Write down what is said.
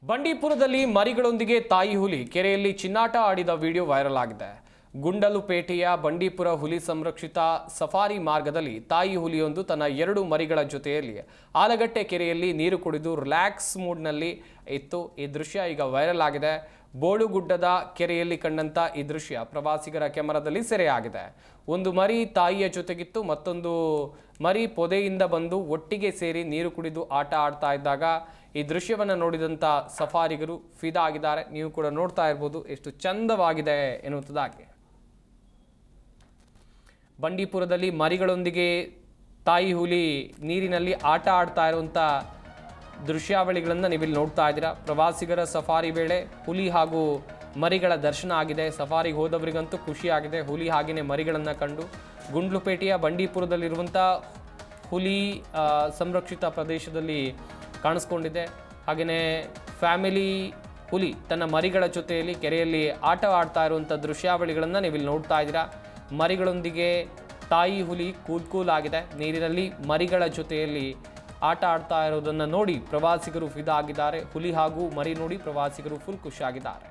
ಬಂಡೀಪುರದಲ್ಲಿ ಮರಿಗಳೊಂದಿಗೆ ತಾಯಿ ಹುಲಿ ಕೆರೆಯಲ್ಲಿ ಚಿನ್ನಾಟ ಆಡಿದ ವಿಡಿಯೋ ವೈರಲ್ ಆಗಿದೆ. ಗುಂಡಲುಪೇಟೆಯ ಬಂಡೀಪುರ ಹುಲಿ ಸಂರಕ್ಷಿತ ಸಫಾರಿ ಮಾರ್ಗದಲ್ಲಿ ತಾಯಿ ಹುಲಿಯೊಂದು ತನ್ನ 2 ಮರಿಗಳ ಜೊತೆಯಲ್ಲಿ ಆಲಗಟ್ಟೆ ಕೆರೆಯಲ್ಲಿ ನೀರು ಕುಡಿದು ರಿಲ್ಯಾಕ್ಸ್ ಮೂಡ್ನಲ್ಲಿ ಇತ್ತು. ಈ ದೃಶ್ಯ ಈಗ ವೈರಲ್ ಆಗಿದೆ. ಬೋಳುಗುಡ್ಡದ ಕೆರೆಯಲ್ಲಿ ಕಂಡಂತ ಈ ದೃಶ್ಯ ಪ್ರವಾಸಿಗರ ಕ್ಯಾಮೆರಾದಲ್ಲಿ ಸೆರೆಯಾಗಿದೆ. ಒಂದು ಮರಿ ತಾಯಿಯ ಜೊತೆಗಿತ್ತು, ಮತ್ತೊಂದು ಮರಿ ಪೊದೆಯಿಂದ ಬಂದು ಒಟ್ಟಿಗೆ ಸೇರಿ ನೀರು ಕುಡಿದು ಆಟ ಆಡ್ತಾ ಇದ್ದಾಗ ಈ ದೃಶ್ಯವನ್ನು ನೋಡಿದಂಥ ಸಫಾರಿಗರು ಫಿದಾ ಆಗಿದ್ದಾರೆ. ನೀವು ಕೂಡ ನೋಡ್ತಾ ಇರ್ಬೋದು ಎಷ್ಟು ಚಂದವಾಗಿದೆ ಎನ್ನುವುದಾಗಿ. ಬಂಡೀಪುರದಲ್ಲಿ ಮರಿಗಳೊಂದಿಗೆ ತಾಯಿ ಹುಲಿ ನೀರಿನಲ್ಲಿ ಆಟ ಆಡ್ತಾ ಇರುವಂಥ ದೃಶ್ಯಾವಳಿಗಳನ್ನು ನೀವಿಲ್ಲಿ ನೋಡ್ತಾ ಇದ್ದೀರಾ. ಪ್ರವಾಸಿಗರ ಸಫಾರಿ ವೇಳೆ ಹುಲಿ ಹಾಗೂ ಮರಿಗಳ ದರ್ಶನ ಆಗಿದೆ. ಸಫಾರಿಗೆ ಹೋದವರಿಗಂತೂ ಖುಷಿಯಾಗಿದೆ. ಹುಲಿ ಹಾಗೆಯೇ ಮರಿಗಳನ್ನು ಕಂಡು. ಗುಂಡ್ಲುಪೇಟೆಯ ಬಂಡೀಪುರದಲ್ಲಿರುವಂಥ ಹುಲಿ ಸಂರಕ್ಷಿತ ಪ್ರದೇಶದಲ್ಲಿ ಕಾಣಿಸ್ಕೊಂಡಿದೆ. ಹಾಗೆಯೇ ಫ್ಯಾಮಿಲಿ ಹುಲಿ ತನ್ನ ಮರಿಗಳ ಜೊತೆಯಲ್ಲಿ ಕೆರೆಯಲ್ಲಿ ಆಟ ಆಡ್ತಾ ಇರುವಂಥ ದೃಶ್ಯಾವಳಿಗಳನ್ನು ನೀವಿಲ್ಲಿ ನೋಡ್ತಾ ಇದ್ದೀರಾ. ಮರಿಗಳೊಂದಿಗೆ ತಾಯಿ ಹುಲಿ ಕೂಲ್ ಆಗಿದೆ. ನೀರಿನಲ್ಲಿ ಮರಿಗಳ ಜೊತೆಯಲ್ಲಿ ಆಟ ಆಡ್ತಾ ಇರೋದನ್ನು ನೋಡಿ ಪ್ರವಾಸಿಗರು ಫಿದಾ ಆಗಿದ್ದಾರೆ. ಹುಲಿ ಹಾಗೂ ಮರಿ ನೋಡಿ ಪ್ರವಾಸಿಗರು ಫುಲ್ ಖುಷಿಯಾಗಿದ್ದಾರೆ.